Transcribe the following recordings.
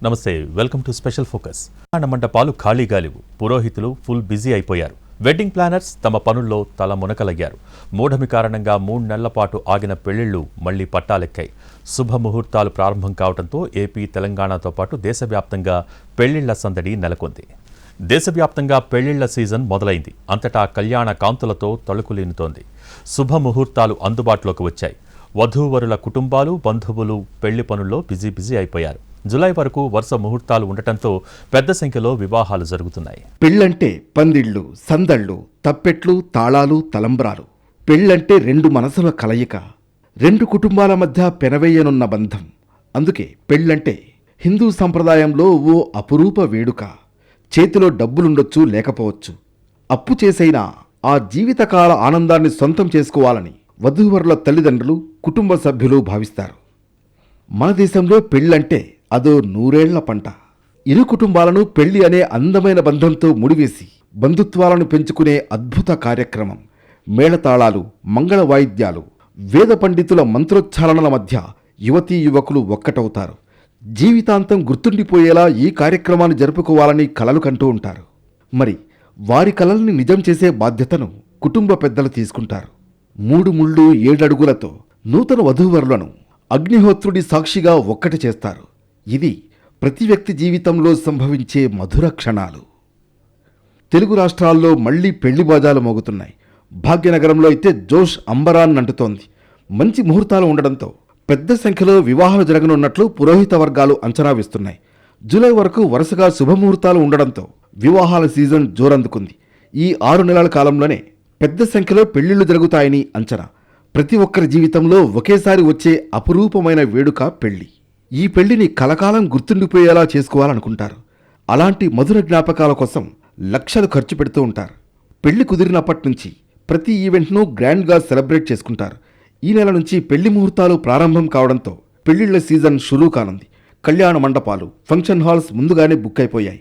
నమస్తే, welcome to special focus. మండపాలు ఖాళీగా లేవు. పురోహితులు ఫుల్ బిజీ అయిపోయారు. వెడ్డింగ్ ప్లానర్స్ తమ పనుల్లో తల మునకలయ్యారు. మూఢమి కారణంగా 3 నెలల పాటు ఆగిన పెళ్లిళ్లు మళ్లీ పట్టాలెక్కాయి. శుభముహూర్తాలు ప్రారంభం కావడంతో ఏపీ, తెలంగాణతో పాటు దేశవ్యాప్తంగా పెళ్లిళ్ల సందడి నెలకొంది. దేశవ్యాప్తంగా పెళ్లిళ్ల సీజన్ మొదలైంది. అంతటా కళ్యాణ కాంతులతో తళుకులీనుతోంది. శుభముహూర్తాలు అందుబాటులోకి వచ్చాయి. వధూవరుల కుటుంబాలు, బంధువులు పెళ్లి పనుల్లో బిజీ అయిపోయారు. జులై వరకు వరుస ముహూర్తాలు ఉండటంతో పెద్ద సంఖ్యలో వివాహాలు జరుగుతున్నాయి. పెళ్ళంటే పందిళ్లు, సందళ్లు, తప్పెట్లు, తాళాలు, తలంబ్రాలు. పెళ్ళంటే 2 మనసుల కలయిక, 2 కుటుంబాల మధ్య పెనవేయనున్న బంధం. అందుకే పెళ్ళంటే హిందూ సంప్రదాయంలో ఓ అపురూప వేడుక. చేతిలో డబ్బులుండొచ్చు, లేకపోవచ్చు. అప్పు చేసైనా ఆ జీవితకాల ఆనందాన్ని సొంతం చేసుకోవాలని వధూవరుల తల్లిదండ్రులు, కుటుంబ సభ్యులు భావిస్తారు. మన దేశంలో పెళ్ళంటే అదో 100 ఏళ్ల పంట. ఇరు కుటుంబాలను పెళ్లి అనే అందమైన బంధంతో ముడివేసి బంధుత్వాలను పెంచుకునే అద్భుత కార్యక్రమం. మేళతాళాలు, మంగళ వాయిద్యాలు, వేద పండితుల మంత్రోచ్చారణల మధ్య యువతీ యువకులు ఒక్కటవుతారు. జీవితాంతం గుర్తుండిపోయేలా ఈ కార్యక్రమాన్ని జరుపుకోవాలని కలలు కంటూ ఉంటారు. మరి వారి కలల్ని నిజం చేసే బాధ్యతను కుటుంబ పెద్దలు తీసుకుంటారు. 3 ముళ్ళు 7 అడుగులతో నూతన వధూవరులను అగ్నిహోత్రుడి సాక్షిగా ఒక్కటి చేస్తారు. ఇది ప్రతి వ్యక్తి జీవితంలో సంభవించే మధుర క్షణాలు. తెలుగు రాష్ట్రాల్లో మళ్లీ పెళ్లి బాజాలు మోగుతున్నాయి. భాగ్యనగరంలో అయితే జోష్ అంబరాన్ అంటుతోంది. మంచి ముహూర్తాలు ఉండడంతో పెద్ద సంఖ్యలో వివాహాలు జరగనున్నట్లు పురోహిత వర్గాలు అంచనా వేస్తున్నాయి. జూలై వరకు వరుసగా శుభముహూర్తాలు ఉండడంతో వివాహాల సీజన్ జోరందుకుంది. ఈ 6 నెలల కాలంలోనే పెద్ద సంఖ్యలో పెళ్లిళ్లు జరుగుతాయని అంచనా. ప్రతి ఒక్కరి జీవితంలో ఒకేసారి వచ్చే అపురూపమైన వేడుక పెళ్లి. ఈ పెళ్లిని కలకాలం గుర్తుండిపోయేలా చేసుకోవాలనుకుంటారు. అలాంటి మధుర జ్ఞాపకాల కోసం లక్షలు ఖర్చు పెడుతూ ఉంటారు. పెళ్లి కుదిరినప్పటి నుంచి ప్రతి ఈవెంట్ను గ్రాండ్గా సెలబ్రేట్ చేసుకుంటారు. ఈ నెల నుంచి పెళ్లి ముహూర్తాలు ప్రారంభం కావడంతో పెళ్లిళ్ల సీజన్ షురూ కానుంది. కళ్యాణ మండపాలు, ఫంక్షన్ హాల్స్ ముందుగానే బుక్ అయిపోయాయి.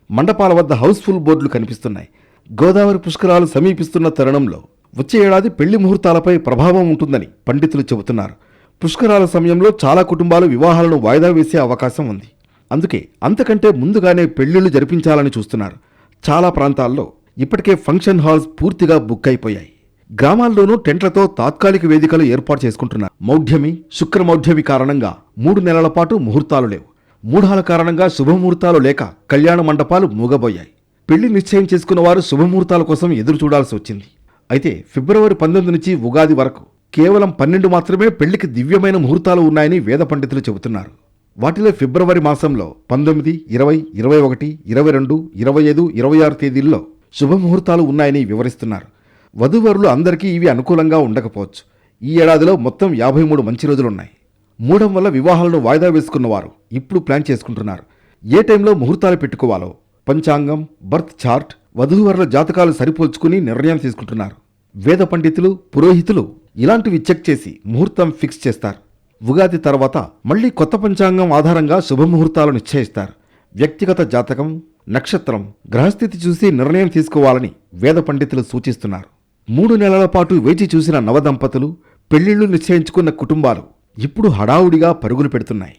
మండపాల వద్ద హౌస్ఫుల్ బోర్డులు కనిపిస్తున్నాయి. గోదావరి పుష్కరాలు సమీపిస్తున్న తరుణంలో వచ్చే ఏడాది పెళ్లి ముహూర్తాలపై ప్రభావం ఉంటుందని పండితులు చెబుతున్నారు. పుష్కరాల సమయంలో చాలా కుటుంబాలు వివాహాలను వాయిదా వేసే అవకాశం ఉంది. అందుకే అంతకంటే ముందుగానే పెళ్లిళ్లు జరిపించాలని చూస్తున్నారు. చాలా ప్రాంతాల్లో ఇప్పటికే ఫంక్షన్ హాల్స్ పూర్తిగా బుక్ అయిపోయాయి. గ్రామాల్లోనూ టెంట్లతో తాత్కాలిక వేదికలు ఏర్పాటు చేసుకుంటున్నారు. మౌఢ్యమి, శుక్రమౌఢ్యమి కారణంగా 3 నెలల పాటు ముహూర్తాలు లేవు. మూఢాల కారణంగా శుభముహూర్తాలు లేక కళ్యాణ మండపాలు మూగబోయాయి. పెళ్లి నిశ్చయం చేసుకున్న వారు శుభముహూర్తాల కోసం ఎదురు చూడాల్సి వచ్చింది. అయితే ఫిబ్రవరి 19 నుంచి ఉగాది వరకు కేవలం 12 మాత్రమే పెళ్లికి దివ్యమైన ముహూర్తాలు ఉన్నాయని వేద పండితులు చెబుతున్నారు. వాటిలో ఫిబ్రవరి మాసంలో 19, 20, 21, 22, 25, 26 తేదీల్లో శుభముహూర్తాలు ఉన్నాయని వివరిస్తున్నారు. వధూవరులు అందరికీ ఇవి అనుకూలంగా ఉండకపోవచ్చు. ఈ ఏడాదిలో మొత్తం 53 మంచి రోజులున్నాయి. మూఢం వల్ల వివాహాలను వాయిదా వేసుకున్నవారు ఇప్పుడు ప్లాన్ చేసుకుంటున్నారు. ఏ టైంలో ముహూర్తాలు పెట్టుకోవాలో పంచాంగం, బర్త్ చార్ట్, వధూవరుల జాతకాలు సరిపోల్చుకుని నిర్ణయం తీసుకుంటున్నారు. వేద పండితులు, పురోహితులు ఇలాంటివి చెక్ చేసి ముహూర్తం ఫిక్స్ చేస్తారు. ఉగాది తర్వాత మళ్లీ కొత్త పంచాంగం ఆధారంగా శుభముహూర్తాలు నిశ్చయిస్తారు. వ్యక్తిగత జాతకం, నక్షత్రం, గ్రహస్థితి చూసి నిర్ణయం తీసుకోవాలని వేద పండితులు సూచిస్తున్నారు. 3 నెలల పాటు వేచి చూసిన నవదంపతులు, పెళ్లిళ్లు నిశ్చయించుకున్న కుటుంబాలు ఇప్పుడు హడావుడిగా పరుగులు పెడుతున్నాయి.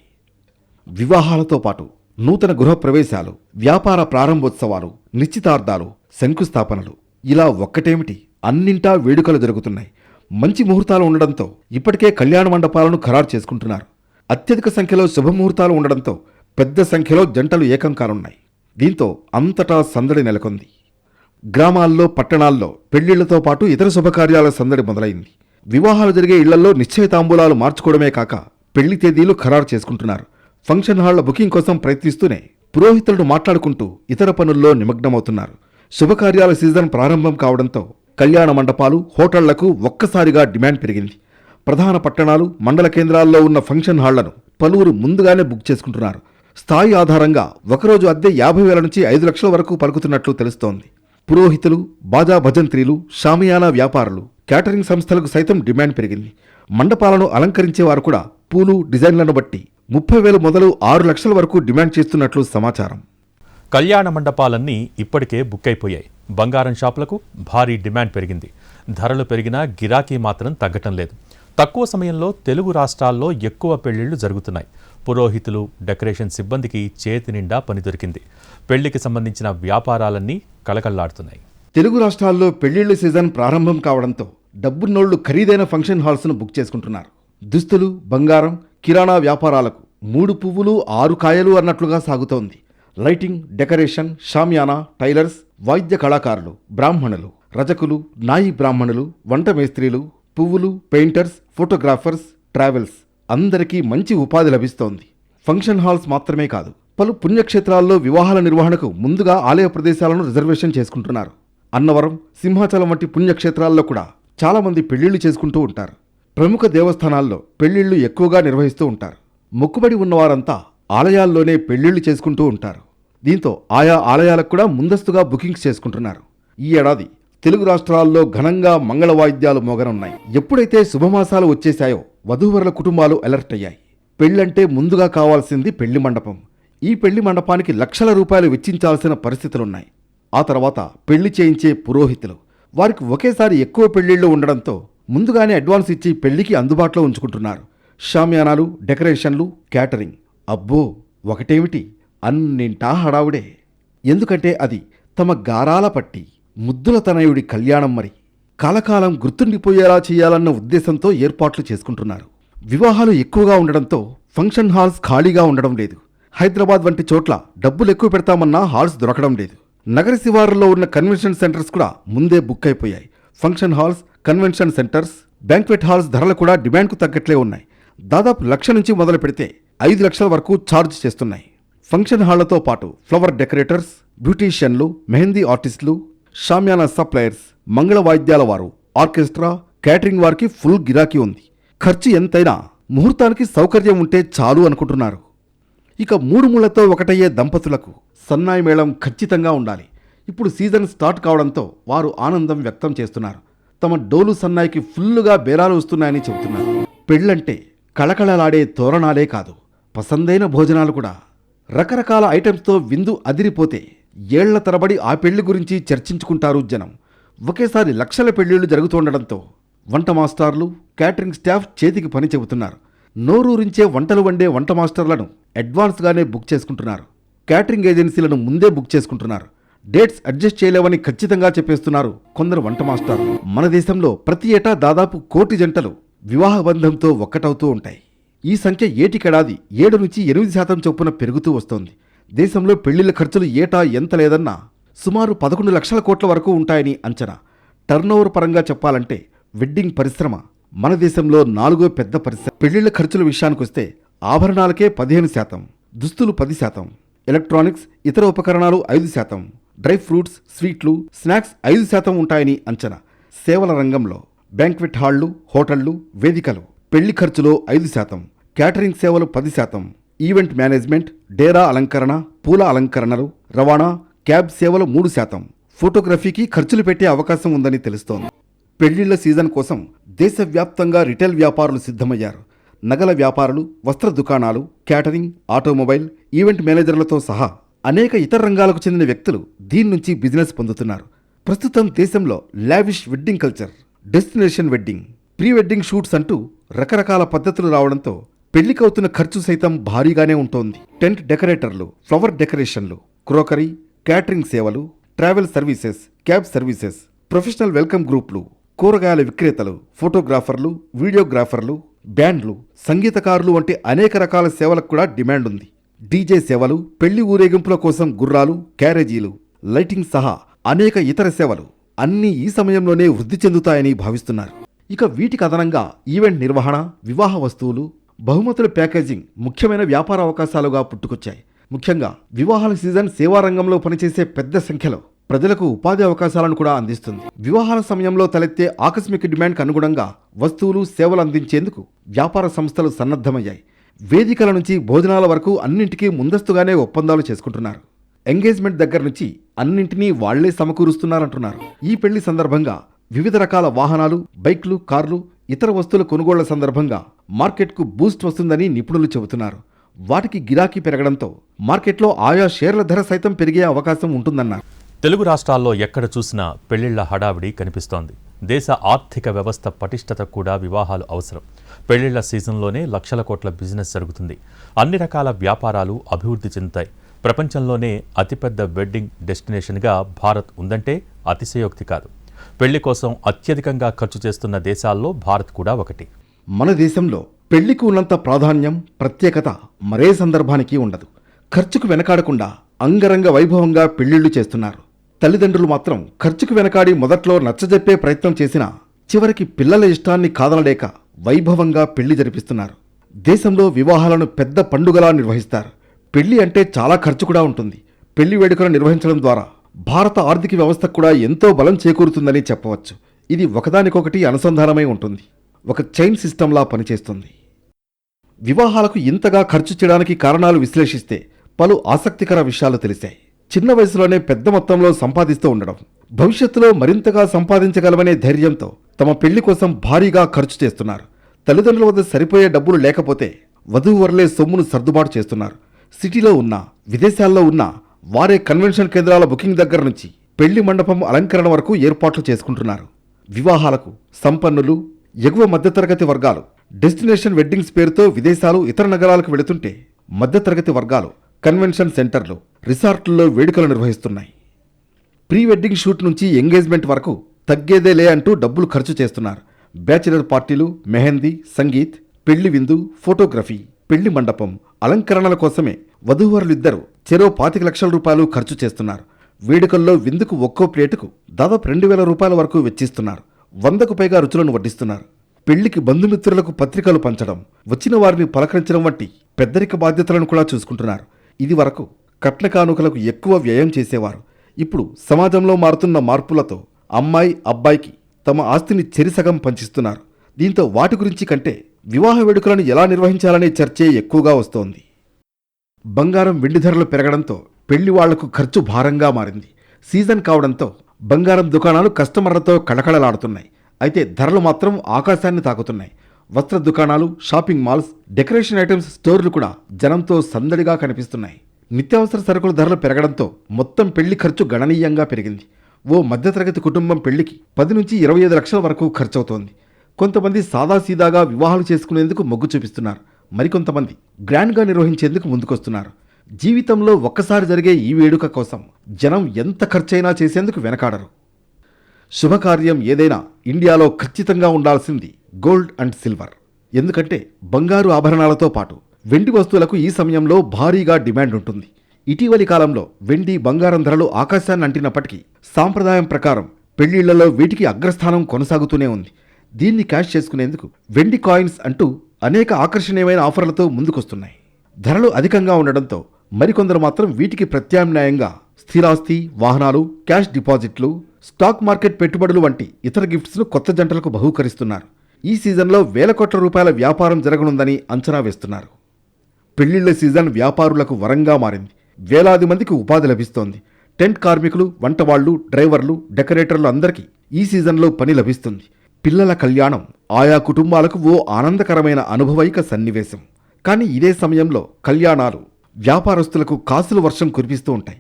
వివాహాలతో పాటు నూతన గృహ ప్రవేశాలు, వ్యాపార ప్రారంభోత్సవాలు, నిశ్చితార్థాలు, శంకుస్థాపనలు ఇలా ఒక్కటేమిటి అన్నింటా వేడుకలు జరుగుతున్నాయి. మంచి ముహూర్తాలు ఉండడంతో ఇప్పటికే కళ్యాణ మండపాలను ఖరారు చేసుకుంటున్నారు. అత్యధిక సంఖ్యలో శుభముహూర్తాలు ఉండడంతో పెద్ద సంఖ్యలో జంటలు ఏకం కానున్నాయి. దీంతో అంతటా సందడి నెలకొంది. గ్రామాల్లో, పట్టణాల్లో పెళ్లిళ్లతో పాటు ఇతర శుభకార్యాల సందడి మొదలైంది. వివాహాలు జరిగే ఇళ్లలో నిశ్చయ తాంబూలాలు మార్చుకోవడమే కాక పెళ్లి తేదీలు ఖరారు చేసుకుంటున్నారు. ఫంక్షన్ హాళ్ల బుకింగ్ కోసం ప్రయత్నిస్తూనే పురోహితులను మాట్లాడుకుంటూ ఇతర పనుల్లో నిమగ్నమవుతున్నారు. శుభకార్యాల సీజన్ ప్రారంభం కావడంతో కళ్యాణ మండపాలు, హోటళ్లకు ఒక్కసారిగా డిమాండ్ పెరిగింది. ప్రధాన పట్టణాలు, మండల కేంద్రాల్లో ఉన్న ఫంక్షన్ హాళ్లను పలువురు ముందుగానే బుక్ చేసుకుంటున్నారు. స్థాయి ఆధారంగా ఒకరోజు అద్దె 50,000 నుంచి 5 లక్షల వరకు పలుకుతున్నట్లు తెలుస్తోంది. పురోహితులు, బాజా భజంత్రీలు, షామియానా వ్యాపారులు, క్యాటరింగ్ సంస్థలకు సైతం డిమాండ్ పెరిగింది. మండపాలను అలంకరించేవారు కూడా పూలు, డిజైన్లను బట్టి 30,000 మొదలు 6 లక్షల వరకు డిమాండ్ చేస్తున్నట్లు సమాచారం. కళ్యాణ మండపాలన్నీ ఇప్పటికే బుక్ అయిపోయాయి. బంగారం షాపులకు భారీ డిమాండ్ పెరిగింది. ధరలు పెరిగినా గిరాకీ మాత్రం తగ్గటం లేదు. తక్కువ సమయంలో తెలుగు రాష్ట్రాల్లో ఎక్కువ పెళ్లిళ్లు జరుగుతున్నాయి. పురోహితులు, డెకరేషన్ సిబ్బందికి చేతి నిండా పని దొరికింది. పెళ్లికి సంబంధించిన వ్యాపారాలన్నీ కళకళ్లాడుతున్నాయి. తెలుగు రాష్ట్రాల్లో పెళ్లిళ్ల సీజన్ ప్రారంభం కావడంతో డబ్బున్నోళ్లు ఖరీదైన ఫంక్షన్ హాల్స్ను బుక్ చేసుకుంటున్నారు. దుస్తులు, బంగారం, కిరాణా వ్యాపారాలకు 3 పువ్వులు 6 కాయలు అన్నట్లుగా సాగుతోంది. లైటింగ్, డెకరేషన్, షామియానా, టైలర్స్, వాయిద్య కళాకారులు, బ్రాహ్మణులు, రజకులు, నాయి బ్రాహ్మణులు, వంట మేస్త్రీలు, పువ్వులు, పెయింటర్స్, ఫోటోగ్రాఫర్స్, ట్రావెల్స్ అందరికీ మంచి ఉపాధి లభిస్తోంది. ఫంక్షన్ హాల్స్ మాత్రమే కాదు, పలు పుణ్యక్షేత్రాల్లో వివాహాల నిర్వహణకు ముందుగా ఆలయ ప్రదేశాలను రిజర్వేషన్ చేసుకుంటున్నారు. అన్నవరం, సింహాచలం వంటి పుణ్యక్షేత్రాల్లో కూడా చాలామంది పెళ్లిళ్లు చేసుకుంటూ ఉంటారు. ప్రముఖ దేవస్థానాల్లో పెళ్లిళ్లు ఎక్కువగా నిర్వహిస్తూ ఉంటారు. మొక్కుబడి ఉన్నవారంతా ఆలయాల్లోనే పెళ్లిళ్లు చేసుకుంటూ ఉంటారు. దీంతో ఆయా ఆలయాలకు కూడా ముందస్తుగా బుకింగ్స్ చేసుకుంటున్నారు. ఈ ఏడాది తెలుగు రాష్ట్రాల్లో ఘనంగా మంగళ వాయిద్యాలు మోగనున్నాయి. ఎప్పుడైతే శుభమాసాలు వచ్చేశాయో వధూవరుల కుటుంబాలు అలర్ట్ అయ్యాయి. పెళ్లంటే ముందుగా కావాల్సింది పెళ్లి మండపం. ఈ పెళ్లి మండపానికి లక్షల రూపాయలు వెచ్చించాల్సిన పరిస్థితులున్నాయి. ఆ తర్వాత పెళ్లి చేయించే పురోహితులు, వారికి ఒకేసారి ఎక్కువ పెళ్లిళ్లు ఉండడంతో ముందుగానే అడ్వాన్స్ ఇచ్చి పెళ్లికి అందుబాటులో ఉంచుకుంటున్నారు. షామియానాలు, డెకరేషన్లు, క్యాటరింగ్, అబ్బో ఒకటేమిటి, అన్నింటా హడావుడే. ఎందుకంటే అది తమ గారాల పట్టి ముద్దుల తనయుడి కళ్యాణం. మరి కాలకాలం గుర్తుండిపోయేలా చేయాలన్న ఉద్దేశంతో ఏర్పాట్లు చేసుకుంటున్నారు. వివాహాలు ఎక్కువగా ఉండడంతో ఫంక్షన్ హాల్స్ ఖాళీగా ఉండడం లేదు. హైదరాబాద్ వంటి చోట్ల డబ్బులు ఎక్కువ పెడతామన్నా హాల్స్ దొరకడం లేదు. నగర శివారుల్లో ఉన్న కన్వెన్షన్ సెంటర్స్ కూడా ముందే బుక్ అయిపోయాయి. Function halls, convention centres, banquet halls ధరలు కూడా డిమాండ్కు తగ్గట్లే ఉన్నాయి. దాదాపు 1,00,000 నుంచి మొదలు పెడితే 5 లక్షల వరకు ఛార్జ్ చేస్తున్నాయి. ఫంక్షన్ హాళ్లతో పాటు ఫ్లవర్ డెకరేటర్స్, బ్యూటీషియన్లు, మెహందీ ఆర్టిస్టులు, షామియానా సప్లయర్స్, మంగళ వాయిద్యాల వారు, ఆర్కెస్ట్రా, క్యాటరింగ్ వారికి ఫుల్ గిరాకీ ఉంది. ఖర్చు ఎంతైనా ముహూర్తానికి సౌకర్యం ఉంటే చాలు అనుకుంటున్నారు. ఇక 3 ముళ్లతో ఒకటయ్యే దంపతులకు సన్నాయి మేళం ఖచ్చితంగా ఉండాలి. ఇప్పుడు సీజన్ స్టార్ట్ కావడంతో వారు ఆనందం వ్యక్తం చేస్తున్నారు. తమ డోలు సన్నాయికి ఫుల్లుగా బేరాలు వస్తున్నాయని చెబుతున్నారు. పెళ్లంటే కళకళలాడే తోరణాలే కాదు, పసందైన భోజనాలు కూడా. రకరకాల ఐటమ్స్తో విందు అదిరిపోతే ఏళ్ల తరబడి ఆ పెళ్లి గురించి చర్చించుకుంటారు జనం. ఒకేసారి లక్షల పెళ్లిళ్లు జరుగుతుండడంతో వంట మాస్టర్లు, క్యాటరింగ్ స్టాఫ్ చేతికి పని చెబుతున్నారు. నోరూరించే వంటలు వండే వంట మాస్టర్లను అడ్వాన్స్గానే బుక్ చేసుకుంటున్నారు. క్యాటరింగ్ ఏజెన్సీలను ముందే బుక్ చేసుకుంటున్నారు. డేట్స్ అడ్జస్ట్ చేయలేవని ఖచ్చితంగా చెప్పేస్తున్నారు కొందరు వంట మాస్టర్లు. మన దేశంలో ప్రతి ఏటా దాదాపు 1 కోటి జంటలు వివాహ బంధంతో ఒక్కటవుతూ ఉంటాయి. ఈ సంఖ్య ఏటికేడాది 7 నుంచి 8% చొప్పున పెరుగుతూ వస్తోంది. దేశంలో పెళ్లిళ్ల ఖర్చులు ఏటా ఎంత లేదన్నా సుమారు 11 లక్షల కోట్ల వరకు ఉంటాయని అంచనా. టర్నోవర్ పరంగా చెప్పాలంటే వెడ్డింగ్ పరిశ్రమ మన దేశంలో 4వ పెద్ద పరిశ్రమ. పెళ్లిళ్ల ఖర్చుల విషయానికొస్తే ఆభరణాలకే 15%, దుస్తులు 10%, ఎలక్ట్రానిక్స్, ఇతర ఉపకరణాలు 5%, డ్రై ఫ్రూట్స్, స్వీట్లు, స్నాక్స్ 5% ఉంటాయని అంచనా. సేవల రంగంలో బ్యాంక్వెట్ హాళ్లు, హోటళ్లు, వేదికలు పెళ్లి ఖర్చులో 5%, క్యాటరింగ్ సేవలు 10%, ఈవెంట్ మేనేజ్మెంట్, డేరా అలంకరణ, పూల అలంకరణలు, రవాణా, క్యాబ్ సేవలు 3%. ఫోటోగ్రఫీకి ఖర్చులు పెట్టే అవకాశం ఉందని తెలుస్తోంది. పెళ్లిళ్ల సీజన్ కోసం దేశవ్యాప్తంగా రిటైల్ వ్యాపారులు సిద్ధమయ్యారు. నగల వ్యాపారులు, వస్త్ర దుకాణాలు, క్యాటరింగ్, ఆటోమొబైల్, ఈవెంట్ మేనేజర్లతో సహా అనేక ఇతర రంగాలకు చెందిన వ్యక్తులు దీని నుంచి బిజినెస్ పొందుతున్నారు. ప్రస్తుతం దేశంలో lavish wedding culture, destination wedding, pre wedding shoots అంటూ రకరకాల పద్ధతులు రావడంతో పెళ్లికవుతున్న ఖర్చు సైతం భారీగానే ఉంటోంది. టెంట్ డెకరేటర్లు, ఫ్లవర్ డెకరేషన్లు, క్రోకరీ, క్యాటరింగ్ సేవలు, travel services, cab services, professional welcome గ్రూప్లు, కూరగాయల విక్రేతలు, ఫోటోగ్రాఫర్లు, వీడియోగ్రాఫర్లు, బ్యాండ్లు, సంగీతకారులు వంటి అనేక రకాల సేవలకు కూడా డిమాండ్ ఉంది. డీజే సేవలు, పెళ్లి ఊరేగింపుల కోసం గుర్రాలు, క్యారేజీలు, లైటింగ్ సహా అనేక ఇతర సేవలు అన్నీ ఈ సమయంలోనే వృద్ధి చెందుతాయని భావిస్తున్నారు. ఇక వీటికి అదనంగా ఈవెంట్ నిర్వహణ, వివాహ వస్తువులు, బహుమతుల ప్యాకేజింగ్ ముఖ్యమైన వ్యాపార అవకాశాలుగా పుట్టుకొచ్చాయి. ముఖ్యంగా వివాహాల సీజన్ సేవా రంగంలో పనిచేసే పెద్ద సంఖ్యలో ప్రజలకు ఉపాధి అవకాశాలను కూడా అందిస్తుంది. వివాహాల సమయంలో తలెత్తే ఆకస్మిక డిమాండ్కు అనుగుణంగా వస్తువులు, సేవలు అందించేందుకు వ్యాపార సంస్థలు సన్నద్ధమయ్యాయి. వేదికల నుంచి భోజనాల వరకు అన్నింటికీ ముందస్తుగానే ఒప్పందాలు చేసుకుంటున్నారు. ఎంగేజ్మెంట్ దగ్గర నుంచి అన్నింటినీ వాళ్లే సమకూరుస్తున్నారంటున్నారు. ఈ పెళ్లి సందర్భంగా వివిధ రకాల వాహనాలు, బైక్లు, కార్లు, ఇతర వస్తువుల కొనుగోళ్ల సందర్భంగా మార్కెట్కు బూస్ట్ వస్తుందని నిపుణులు చెబుతున్నారు. వాటికి గిరాకీ పెరగడంతో మార్కెట్లో ఆయా షేర్ల ధర సైతం పెరిగే అవకాశం ఉంటుందన్నారు. తెలుగు రాష్ట్రాల్లో ఎక్కడ చూసినా పెళ్లిళ్ల హడావిడి కనిపిస్తోంది. దేశ ఆర్థిక వ్యవస్థ పటిష్టత కూడా వివాహాలు అవసరం. పెళ్లిళ్ల సీజన్లోనే లక్షల కోట్ల బిజినెస్ జరుగుతుంది. అన్ని రకాల వ్యాపారాలు అభివృద్ధి చెందుతాయి. ప్రపంచంలోనే అతిపెద్ద వెడ్డింగ్ డెస్టినేషన్గా భారత్ ఉందంటే అతిశయోక్తి కాదు. పెళ్లి కోసం అత్యధికంగా ఖర్చు చేస్తున్న దేశాల్లో భారత్ కూడా ఒకటి. మన దేశంలో పెళ్లికి ఉన్నంత ప్రాధాన్యం, ప్రత్యేకత మరే సందర్భానికి ఉండదు. ఖర్చుకు వెనకాడకుండా అంగరంగ వైభవంగా పెళ్లిళ్లు చేస్తున్నారు. తల్లిదండ్రులు మాత్రం ఖర్చుకు వెనకాడి మొదట్లో నచ్చజెప్పే ప్రయత్నం చేసినా చివరికి పిల్లల ఇష్టాన్ని కాదనలేక వైభవంగా పెళ్లి జరిపిస్తున్నారు. దేశంలో వివాహాలను పెద్ద పండుగలా నిర్వహిస్తారు. పెళ్లి అంటే చాలా ఖర్చు కూడా ఉంటుంది. పెళ్లి వేడుకలు నిర్వహించడం ద్వారా భారత ఆర్థిక వ్యవస్థకు కూడా ఎంతో బలం చేకూరుతుందని చెప్పవచ్చు. ఇది ఒకదానికొకటి అనుసంధానమై ఉంటుంది. ఒక చైన్ సిస్టంలా పనిచేస్తుంది. వివాహాలకు ఇంతగా ఖర్చు చేయడానికి కారణాలు విశ్లేషిస్తే పలు ఆసక్తికర విషయాలు తెలిసాయి. చిన్న వయసులోనే పెద్ద మొత్తంలో సంపాదిస్తూ ఉండడం, భవిష్యత్తులో మరింతగా సంపాదించగలమనే ధైర్యంతో తమ పెళ్లి కోసం భారీగా ఖర్చు చేస్తున్నారు. తల్లిదండ్రుల వద్ద సరిపోయే డబ్బులు లేకపోతే వధూవరులే సొమ్మును సర్దుబాటు చేస్తున్నారు. సిటీలో ఉన్న, విదేశాల్లో ఉన్న వారే కన్వెన్షన్ కేంద్రాల బుకింగ్ దగ్గర నుంచి పెళ్లి మండపం అలంకరణ వరకు ఏర్పాట్లు చేసుకుంటున్నారు. వివాహాలకు సంపన్నులు, ఎగువ మధ్యతరగతి వర్గాలు డెస్టినేషన్ వెడ్డింగ్స్ పేరుతో విదేశాలు, ఇతర నగరాలకు వెళుతుంటే మధ్యతరగతి వర్గాలు కన్వెన్షన్ సెంటర్లు, రిసార్టుల్లో వేడుకలు నిర్వహిస్తున్నాయి. ప్రీ వెడ్డింగ్ షూట్ నుంచి ఎంగేజ్మెంట్ వరకు తగ్గేదేలే అంటూ డబ్బులు ఖర్చు చేస్తున్నారు. బ్యాచిలర్ పార్టీలు, మెహందీ, సంగీత్, పెళ్లి విందు, ఫోటోగ్రఫీ, పెళ్లి మండపం అలంకరణల కోసమే వధూవరులిద్దరూ చెరో 25 లక్షల రూపాయలు ఖర్చు చేస్తున్నారు. వేడుకల్లో విందుకు ఒక్కో ప్లేటుకు దాదాపు 2,000 రూపాయల వరకు వెచ్చిస్తున్నారు. 100కు పైగా రుచులను వడ్డిస్తున్నారు. పెళ్లికి బంధుమిత్రులకు పత్రికలు పంచడం, వచ్చిన వారిని పలకరించడం వంటి పెద్దరిక బాధ్యతలను కూడా చూసుకుంటున్నారు. ఇది వరకు కట్న కానుకలకు ఎక్కువ వ్యయం చేసేవారు. ఇప్పుడు సమాజంలో మారుతున్న మార్పులతో అమ్మాయి, అబ్బాయికి తమ ఆస్తిని చెరిసగం పంచిస్తున్నారు. దీంతో వాటి గురించి కంటే వివాహ వేడుకలను ఎలా నిర్వహించాలనే చర్చే ఎక్కువగా వస్తోంది. బంగారం, వెండి ధరలు పెరగడంతో పెళ్లి వాళ్లకు ఖర్చు భారంగా మారింది. సీజన్ కావడంతో బంగారం దుకాణాలు కస్టమర్లతో కళకళలాడుతున్నాయి. అయితే ధరలు మాత్రం ఆకాశాన్ని తాకుతున్నాయి. వస్త్ర దుకాణాలు, షాపింగ్ మాల్స్, డెకరేషన్ ఐటమ్స్ స్టోర్లు కూడా జనంతో సందడిగా కనిపిస్తున్నాయి. నిత్యావసర సరుకుల ధరలు పెరగడంతో మొత్తం పెళ్లి ఖర్చు గణనీయంగా పెరిగింది. ఓ మధ్యతరగతి కుటుంబం పెళ్లికి 10 నుంచి 25 లక్షల వరకు ఖర్చవుతోంది. కొంతమంది సాదాసీదాగా వివాహాలు చేసుకునేందుకు మొగ్గు చూపిస్తున్నారు. మరికొంతమంది గ్రాండ్గా నిర్వహించేందుకు ముందుకొస్తున్నారు. జీవితంలో ఒక్కసారి జరిగే ఈ వేడుక కోసం జనం ఎంత ఖర్చైనా చేసేందుకు వెనకాడరు. శుభకార్యం ఏదైనా ఇండియాలో ఖచ్చితంగా ఉండాల్సింది గోల్డ్ అండ్ సిల్వర్. ఎందుకంటే బంగారు ఆభరణాలతో పాటు వెండి వస్తువులకు ఈ సమయంలో భారీగా డిమాండ్ ఉంటుంది. ఇటీవలి కాలంలో వెండి, బంగారం ధరలు ఆకాశాన్ని అంటినప్పటికీ సాంప్రదాయం ప్రకారం పెళ్లిళ్లలో వీటికి అగ్రస్థానం కొనసాగుతూనే ఉంది. దీన్ని క్యాష్ చేసుకునేందుకు వెండి కాయిన్స్ అంటూ అనేక ఆకర్షణీయమైన ఆఫర్లతో ముందుకొస్తున్నాయి. ధరలు అధికంగా ఉండడంతో మరికొందరు మాత్రం వీటికి ప్రత్యామ్నాయంగా స్థిరాస్తి, వాహనాలు, క్యాష్ డిపాజిట్లు, స్టాక్ మార్కెట్ పెట్టుబడులు వంటి ఇతర గిఫ్ట్స్ను కొత్త జంటలకు బహూకరిస్తున్నారు. ఈ సీజన్లో వేల కోట్ల రూపాయల వ్యాపారం జరగనుందని అంచనా వేస్తున్నారు. పెళ్లిళ్ల సీజన్ వ్యాపారులకు వరంగా మారింది. వేలాది మందికి ఉపాధి లభిస్తోంది. టెంట్ కార్మికులు, వంటవాళ్లు, డ్రైవర్లు, డెకరేటర్లు అందరికీ ఈ సీజన్లో పని లభిస్తుంది. పిల్లల కళ్యాణం ఆయా కుటుంబాలకు ఓ ఆనందకరమైన అనుభవైక సన్నివేశం. కానీ ఇదే సమయంలో కళ్యాణాలు వ్యాపారస్తులకు కాసుల వర్షం కురిపిస్తూ ఉంటాయి.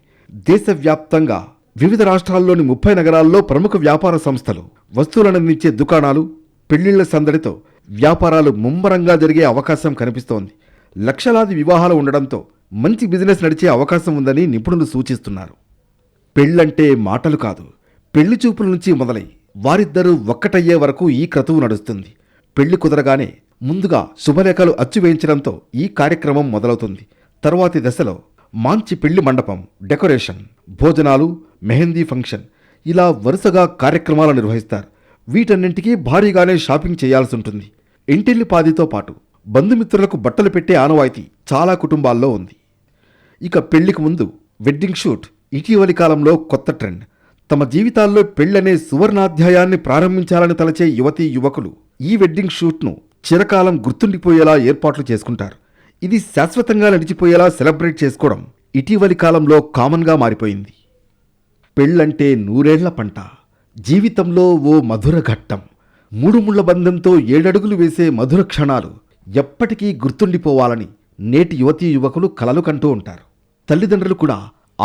దేశవ్యాప్తంగా వివిధ రాష్ట్రాల్లోని 30 నగరాల్లో ప్రముఖ వ్యాపార సంస్థలు, వస్తువులనందించే దుకాణాలు పెళ్లిళ్ల సందడితో వ్యాపారాలు ముమ్మరంగా జరిగే అవకాశం కనిపిస్తోంది. లక్షలాది వివాహాలు ఉండడంతో మంచి బిజినెస్ నడిచే అవకాశం ఉందని నిపుణులు సూచిస్తున్నారు. పెళ్లంటే మాటలు కాదు, పెళ్లి చూపుల నుంచి మొదలై వారిద్దరూ ఒక్కటయ్యే వరకు ఈ క్రతువు నడుస్తుంది. పెళ్లి కుదరగానే ముందుగా శుభలేఖలు అచ్చువేయించడంతో ఈ కార్యక్రమం మొదలవుతుంది. తర్వాతి దశలో మంచి పెళ్లి మండపం, డెకరేషన్, భోజనాలు, మెహందీ ఫంక్షన్ ఇలా వరుసగా కార్యక్రమాలు నిర్వహిస్తారు. వీటన్నింటికీ భారీగానే షాపింగ్ చేయాల్సి ఉంటుంది. ఇంటిల్లిపాదితో పాటు బంధుమిత్రులకు బట్టలు పెట్టే ఆనవాయితీ చాలా కుటుంబాల్లో ఉంది. ఇక పెళ్లికి ముందు వెడ్డింగ్ షూట్ ఇటీవలి కాలంలో కొత్త ట్రెండ్. తమ జీవితాల్లో పెళ్లనే సువర్ణాధ్యాయాన్ని ప్రారంభించాలని తలచే యువతీ యువకులు ఈ వెడ్డింగ్ షూట్ను చిరకాలం గుర్తుండిపోయేలా ఏర్పాట్లు చేసుకుంటారు. ఇది శాశ్వతంగా నడిచిపోయేలా సెలబ్రేట్ చేసుకోవడం ఇటీవలి కాలంలో కామన్గా మారిపోయింది. పెళ్లంటే 100 ఏళ్ల పంట, జీవితంలో ఓ మధుర ఘట్టం. 3 ముళ్ల బంధంతో 7 అడుగులు వేసే మధుర క్షణాలు ఎప్పటికీ గుర్తుండిపోవాలని నేటి యువతీ యువకులు కలలు కంటూ ఉంటారు. తల్లిదండ్రులు కూడా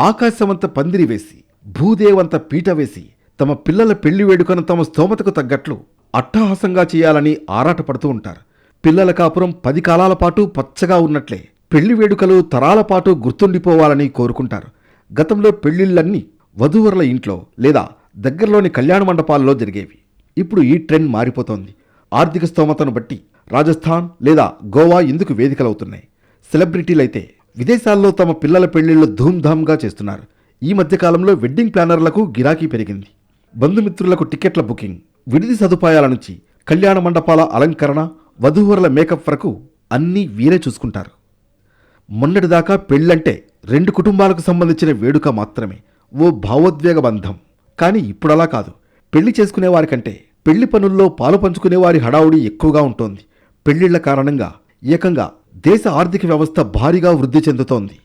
ఆకాశమంత పందిరి వేసి, భూదేవంత పీట వేసి తమ పిల్లల పెళ్లి వేడుకను తమ స్తోమతకు తగ్గట్లు అట్టహాసంగా చేయాలని ఆరాటపడుతూ ఉంటారు. పిల్లల కాపురం 10 కాలాల పాటు పచ్చగా ఉన్నట్లే పెళ్లి వేడుకలు తరాల పాటు గుర్తుండిపోవాలని కోరుకుంటారు. గతంలో పెళ్లిళ్లన్నీ వధూవరుల ఇంట్లో లేదా దగ్గరలోని కళ్యాణ మండపాల్లో జరిగేవి. ఇప్పుడు ఈ ట్రెండ్ మారిపోతోంది. ఆర్థిక స్తోమతను బట్టి రాజస్థాన్ లేదా గోవా ఇందుకు వేదికలవుతున్నాయి. సెలబ్రిటీలైతే విదేశాల్లో తమ పిల్లల పెళ్లిళ్లు ధూమ్ధామ్గా చేస్తున్నారు. ఈ మధ్యకాలంలో వెడ్డింగ్ ప్లానర్లకు గిరాకీ పెరిగింది. బంధుమిత్రులకు టికెట్ల బుకింగ్, విడిది సదుపాయాల నుంచి కళ్యాణ మండపాల అలంకరణ, వధూవరుల మేకప్ వరకు అన్నీ వీరే చూసుకుంటారు. మొన్నటిదాకా పెళ్ళంటే 2 కుటుంబాలకు సంబంధించిన వేడుక మాత్రమే, ఓ భావోద్వేగ బంధం. కానీ ఇప్పుడలా కాదు. పెళ్లి చేసుకునేవారి కంటే పెళ్లి పనుల్లో పాలు పంచుకునేవారి హడావుడి ఎక్కువగా ఉంటోంది. పెళ్లిళ్ల కారణంగా ఏకంగా దేశ ఆర్థిక వ్యవస్థ భారీగా వృద్ధి చెందుతోంది.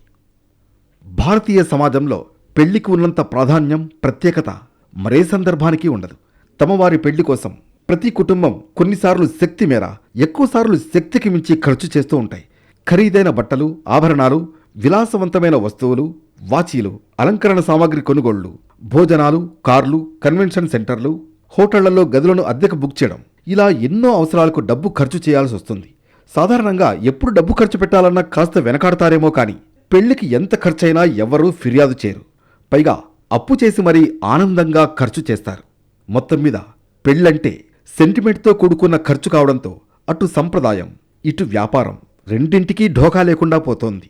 భారతీయ సమాజంలో పెళ్లికి ఉన్నంత ప్రాధాన్యం, ప్రత్యేకత మరే సందర్భానికి ఉండదు. తమవారి పెళ్లి కోసం ప్రతి కుటుంబం కొన్నిసార్లు శక్తి మేర, ఎక్కువసార్లు శక్తికి మించి ఖర్చు చేస్తూ ఉంటాయి. ఖరీదైన బట్టలు, ఆభరణాలు, విలాసవంతమైన వస్తువులు, వాచీలు, అలంకరణ సామాగ్రి కొనుగోళ్లు, భోజనాలు, కార్లు, కన్వెన్షన్ సెంటర్లు, హోటళ్లలో గదులను అద్దెకు బుక్ చేయడం, ఇలా ఎన్నో అవసరాలకు డబ్బు ఖర్చు చేయాల్సి వస్తుంది. సాధారణంగా ఎప్పుడు డబ్బు ఖర్చు పెట్టాలన్నా కాస్త వెనకాడతారేమో కానీ పెళ్లికి ఎంత ఖర్చైనా ఎవ్వరూ ఫిర్యాదు చేయరు. పైగా అప్పు చేసి మరీ ఆనందంగా ఖర్చు చేస్తారు. మొత్తం మీద పెళ్ళంటే సెంటిమెంట్తో కూడుకున్న ఖర్చు కావడంతో అటు సంప్రదాయం, ఇటు వ్యాపారం రెండింటికీ ఢోకా లేకుండా పోతోంది.